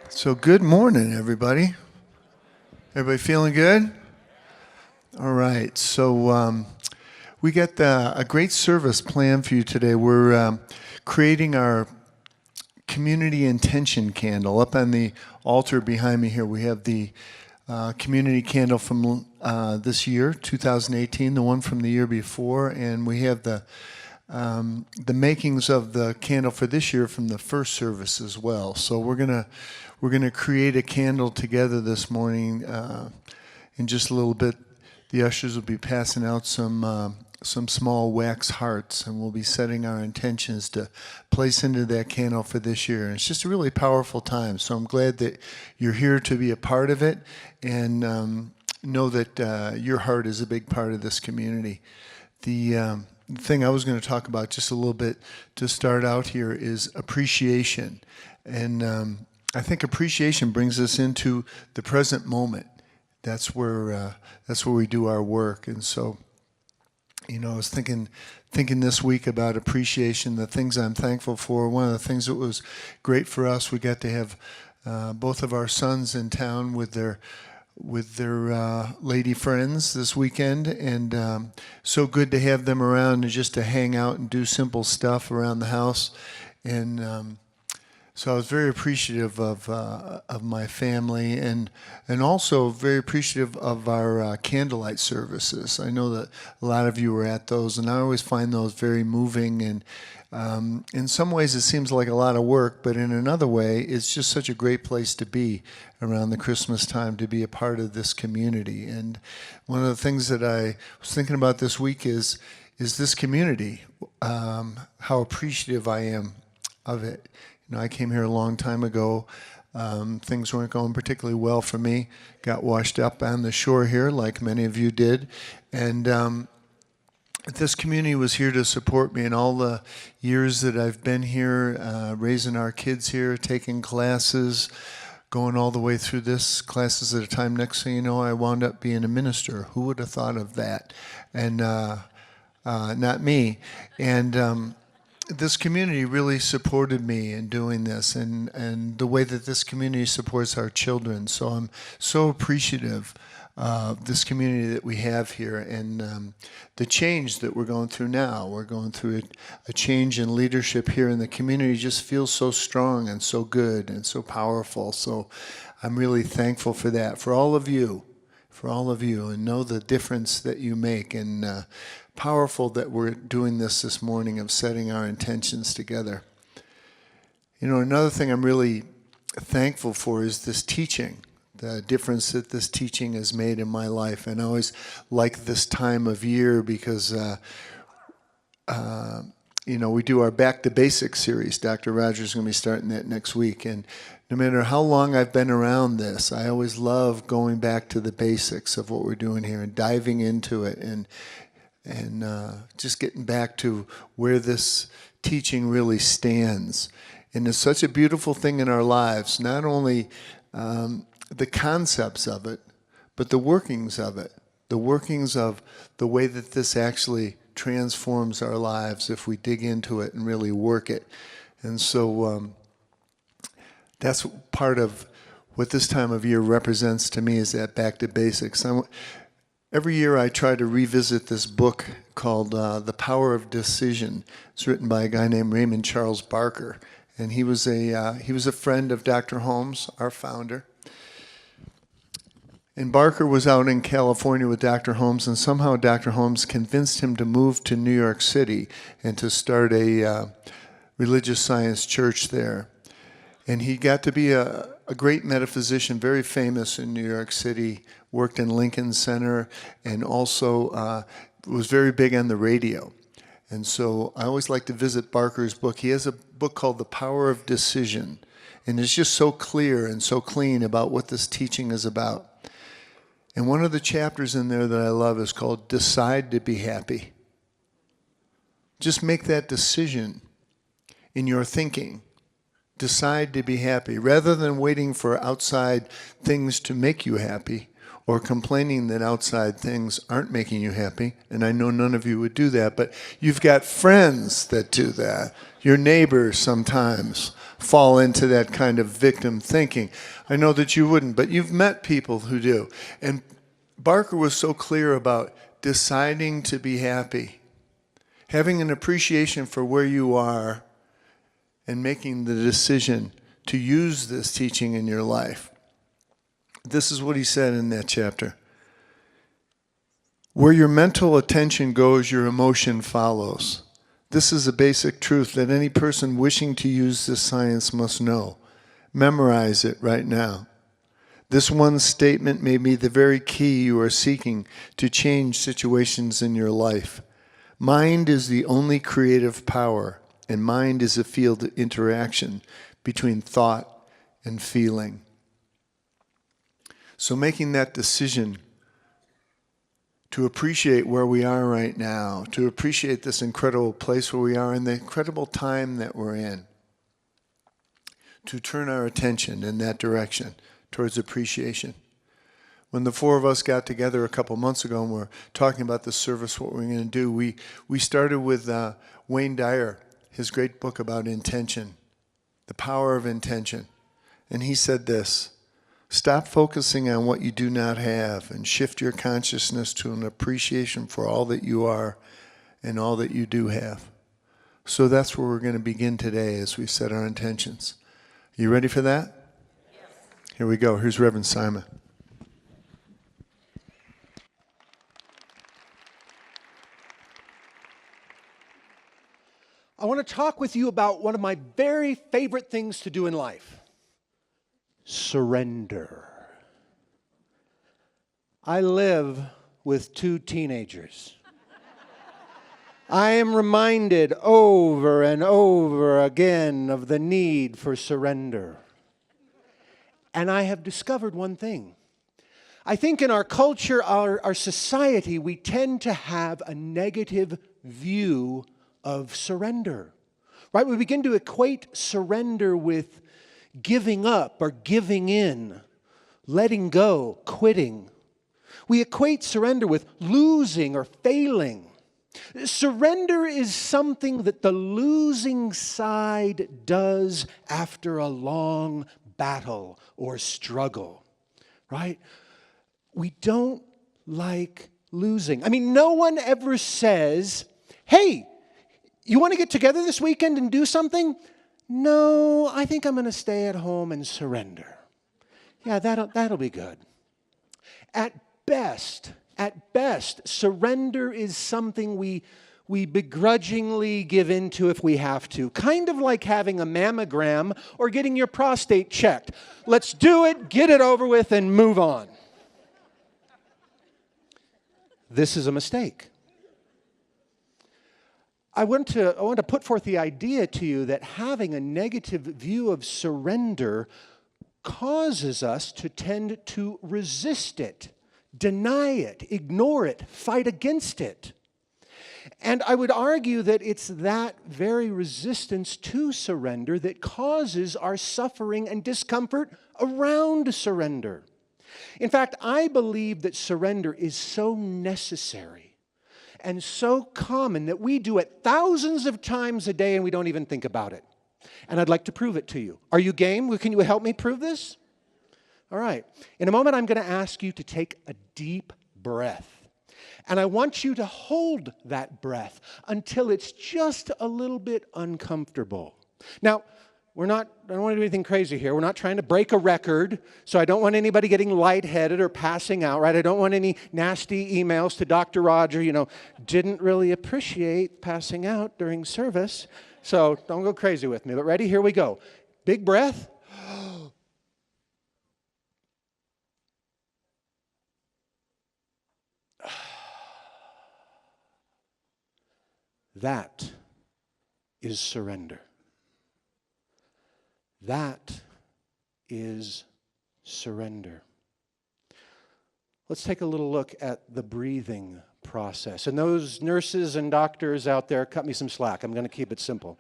So good morning, everybody. Everybody feeling good? All right. So we got a great service planned for you today. We're creating our community intention candle. Up on the altar behind me here, we have the community candle from this year, 2018, the one from the year before, and we have the makings of the candle for this year from the first service as well. So we're gonna create a candle together this morning. In just a little bit, the ushers will be passing out some small wax hearts, and we'll be setting our intentions to place into that candle for this year. And it's just a really powerful time. So I'm glad that you're here to be a part of it, and know that your heart is a big part of this community. The thing I was going to talk about just a little bit to start out here is appreciation. And I think appreciation brings us into the present moment. That's where we do our work. And so, I was thinking this week about appreciation, the things I'm thankful for. One of the things that was great for us, we got to have both of our sons in town with their lady friends this weekend, and so good to have them around and just to hang out and do simple stuff around the house. And so I was very appreciative of my family, and also very appreciative of our candlelight services. I know that a lot of you were at those, and I always find those very moving. And in some ways it seems like a lot of work, but in another way it's just such a great place to be around the Christmas time, to be a part of this community. And one of the things that I was thinking about this week is this community, how appreciative I am of it. I came here a long time ago. Things weren't going particularly well for me. Got washed up on the shore here, like many of you did. And this community was here to support me in all the years that I've been here, raising our kids here, taking classes, going all the way through this, classes at a time. Next thing you know, I wound up being a minister. Who would have thought of that? And not me. And this community really supported me in doing this, and the way that this community supports our children. So I'm so appreciative of this community that we have here, and the change that we're going through now. We're going through a change in leadership here, and the community just feels so strong and so good and so powerful. So I'm really thankful for that, for all of you, and know the difference that you make. And powerful that we're doing this morning, of setting our intentions together. Another thing I'm really thankful for is this teaching, the difference that this teaching has made in my life. And I always like this time of year because we do our Back to Basics series. Dr. Rogers is going to be starting that next week. And no matter how long I've been around this, I always love going back to the basics of what we're doing here and diving into it, and just getting back to where this teaching really stands. And it's such a beautiful thing in our lives, not only the concepts of it, but the workings of it, the workings of the way that this actually transforms our lives if we dig into it and really work it. And so that's part of what this time of year represents to me, is that back to basics. Every year I try to revisit this book called The Power of Decision. It's written by a guy named Raymond Charles Barker, and he was a friend of Dr. Holmes, our founder. And Barker was out in California with Dr. Holmes, and somehow Dr. Holmes convinced him to move to New York City and to start a religious science church there. And he got to be a great metaphysician, very famous in New York City, worked in Lincoln Center, and also was very big on the radio. And so I always like to visit Barker's book. He has a book called The Power of Decision, and it's just so clear and so clean about what this teaching is about. And one of the chapters in there that I love is called Decide to Be Happy. Just make that decision in your thinking. Decide to be happy, rather than waiting for outside things to make you happy, or complaining that outside things aren't making you happy, and I know none of you would do that, but you've got friends that do that. Your neighbors sometimes fall into that kind of victim thinking. I know that you wouldn't, but you've met people who do. And Barker was so clear about deciding to be happy, having an appreciation for where you are, and making the decision to use this teaching in your life. This is what he said in that chapter. Where your mental attention goes, your emotion follows. This is a basic truth that any person wishing to use this science must know. Memorize it right now. This one statement may be the very key you are seeking to change situations in your life. Mind is the only creative power, and mind is a field of interaction between thought and feeling. So making that decision to appreciate where we are right now, to appreciate this incredible place where we are and the incredible time that we're in, to turn our attention in that direction towards appreciation. When the four of us got together a couple months ago and we're talking about the service, what we're going to do, we started with Wayne Dyer, his great book about intention, the power of intention. And he said this: stop focusing on what you do not have and shift your consciousness to an appreciation for all that you are and all that you do have. So that's where we're going to begin today as we set our intentions. You ready for that? Yes. Here we go. Here's Reverend Simon. I want to talk with you about one of my very favorite things to do in life. Surrender. I live with 2 teenagers. I am reminded over and over again of the need for surrender. And I have discovered one thing. I think in our culture, our society, we tend to have a negative view of surrender. Right? We begin to equate surrender with giving up or giving in, letting go, quitting. We equate surrender with losing or failing. Surrender is something that the losing side does after a long battle or struggle, right? We don't like losing. I mean, no one ever says, hey, you want to get together this weekend and do something? No, I think I'm going to stay at home and surrender. Yeah, that'll be good. At best, surrender is something we begrudgingly give into if we have to. Kind of like having a mammogram or getting your prostate checked. Let's do it, get it over with, and move on. This is a mistake. I want to put forth the idea to you that having a negative view of surrender causes us to tend to resist it, deny it, ignore it, fight against it. And I would argue that it's that very resistance to surrender that causes our suffering and discomfort around surrender. In fact, I believe that surrender is so necessary and so common that we do it thousands of times a day and we don't even think about it. And I'd like to prove it to you. Are you game? Can you help me prove this? All right. In a moment, I'm going to ask you to take a deep breath. And I want you to hold that breath until it's just a little bit uncomfortable. Now, I don't want to do anything crazy here. We're not trying to break a record, so I don't want anybody getting lightheaded or passing out, right? I don't want any nasty emails to Dr. Roger, didn't really appreciate passing out during service. So don't go crazy with me. But ready? Here we go. Big breath. That is surrender. That is surrender. Let's take a little look at the breathing process. And those nurses and doctors out there, cut me some slack. I'm going to keep it simple.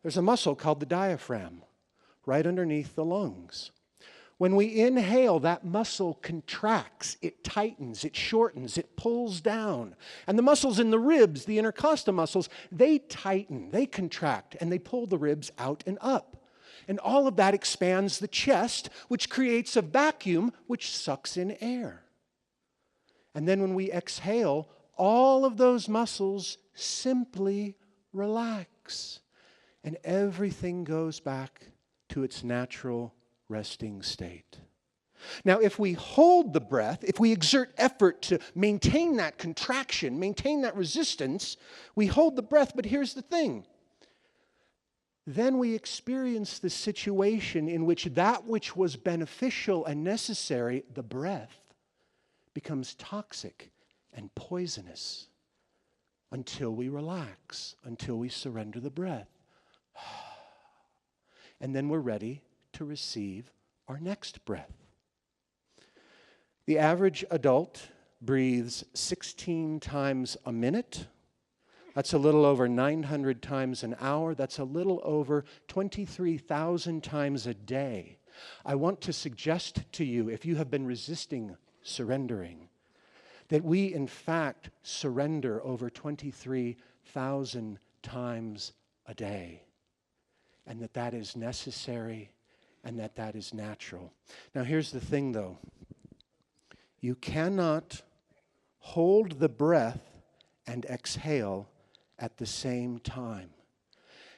There's a muscle called the diaphragm right underneath the lungs. When we inhale, that muscle contracts, it tightens, it shortens, it pulls down. And the muscles in the ribs, the intercostal muscles, they tighten, they contract, and they pull the ribs out and up. And all of that expands the chest, which creates a vacuum which sucks in air. And then when we exhale, all of those muscles simply relax. And everything goes back to its natural resting state. Now, if we hold the breath, if we exert effort to maintain that contraction, maintain that resistance, we hold the breath, but here's the thing. Then we experience the situation in which that which was beneficial and necessary, the breath, becomes toxic and poisonous until we relax, until we surrender the breath. And then we're ready to receive our next breath. The average adult breathes 16 times a minute. That's a little over 900 times an hour. That's a little over 23,000 times a day. I want to suggest to you, if you have been resisting surrendering, that we in fact surrender over 23,000 times a day, and that is necessary and that is natural. Now here's the thing though. You cannot hold the breath and exhale at the same time.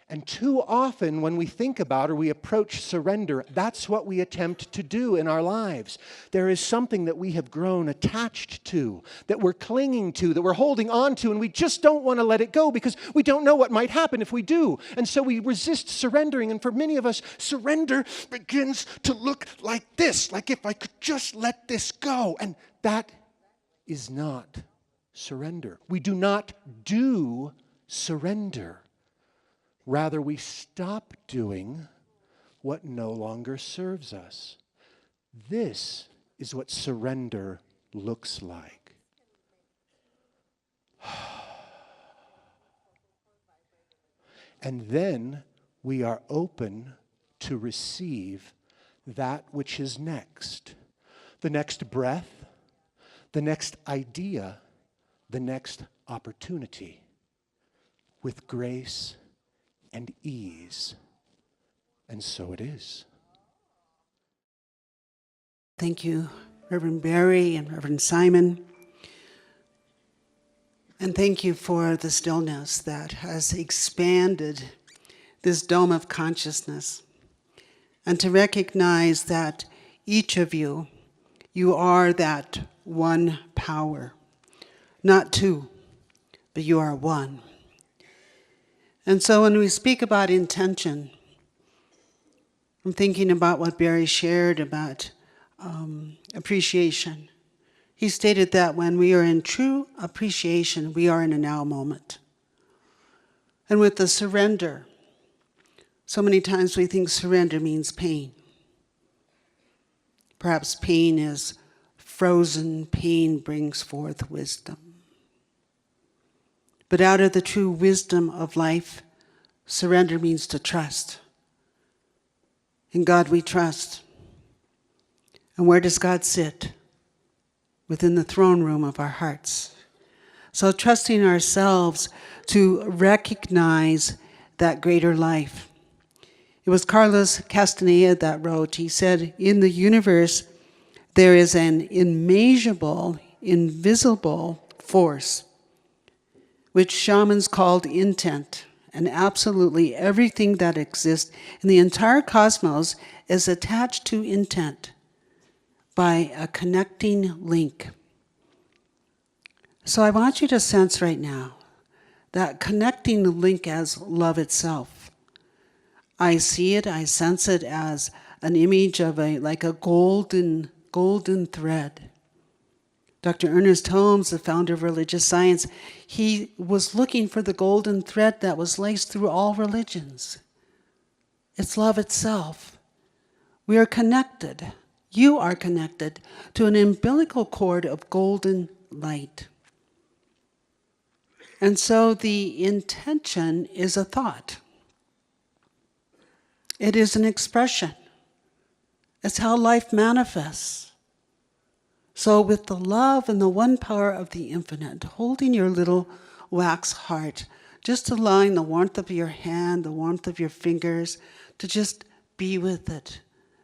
And too often when we think about or we approach surrender, that's what we attempt to do in our lives. There is something that we have grown attached to, that we're clinging to, that we're holding on to, and we just don't want to let it go because we don't know what might happen if we do. And so we resist surrendering. And for many of us, surrender begins to look like this, like if I could just let this go. And that is not surrender. We do not do surrender. Rather, we stop doing what no longer serves us. This is what surrender looks like. And then we are open to receive that which is next. The next breath, the next idea, the next opportunity. With grace and ease. And so it is. Thank you, Reverend Barry and Reverend Simon. And thank you for the stillness that has expanded this dome of consciousness. And to recognize that each of you, you are that one power. Not two, but you are one. And so when we speak about intention, I'm thinking about what Barry shared about appreciation. He stated that when we are in true appreciation, we are in a now moment. And with the surrender, so many times we think surrender means pain. Perhaps pain is frozen, pain brings forth wisdom. But out of the true wisdom of life, surrender means to trust. In God we trust. And where does God sit? Within the throne room of our hearts. So trusting ourselves to recognize that greater life. It was Carlos Castaneda that wrote, he said, in the universe, there is an immeasurable, invisible force which shamans called intent, and absolutely everything that exists in the entire cosmos is attached to intent by a connecting link. So I want you to sense right now that connecting link as love itself. I see it, I sense it as an image of like a golden thread. Dr. Ernest Holmes, the founder of religious science, he was looking for the golden thread that was laced through all religions. It's love itself. We are connected. You are connected to an umbilical cord of golden light. And so the intention is a thought. It is an expression. It's how life manifests. So with the love and the one power of the infinite, holding your little wax heart, just allowing the warmth of your hand, the warmth of your fingers, to just be with it.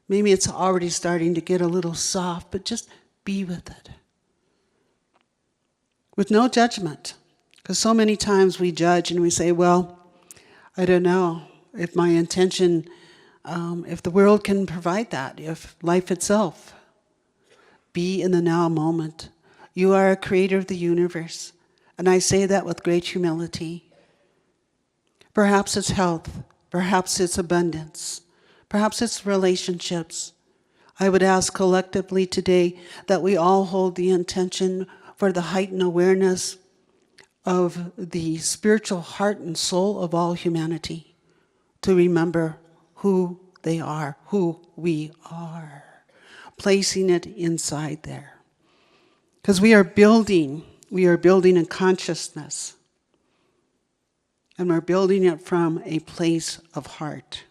Maybe it's already starting to get a little soft, but just be with it. With no judgment. Because so many times we judge and we say, well, I don't know if my intention, if the world can provide that, if life itself. Be in the now moment. You are a creator of the universe. And I say that with great humility. Perhaps it's health. Perhaps it's abundance. Perhaps it's relationships. I would ask collectively today that we all hold the intention for the heightened awareness of the spiritual heart and soul of all humanity, to remember who they are, who we are, placing it inside there. Because we are building a consciousness, and we're building it from a place of heart.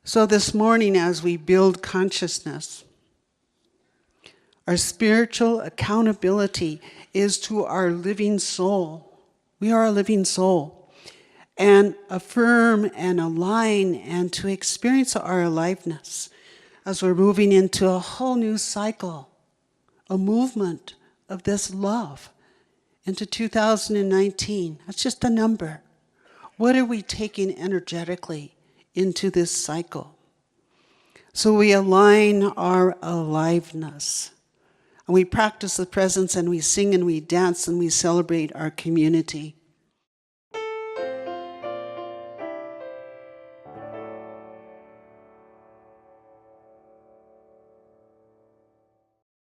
So this morning, as we build consciousness, our spiritual accountability is to our living soul. We are a living soul. And affirm and align and to experience our aliveness as we're moving into a whole new cycle, a movement of this love into 2019. That's just a number. What are we taking energetically into this cycle? So we align our aliveness. And we practice the presence, and we sing and we dance and we celebrate our community.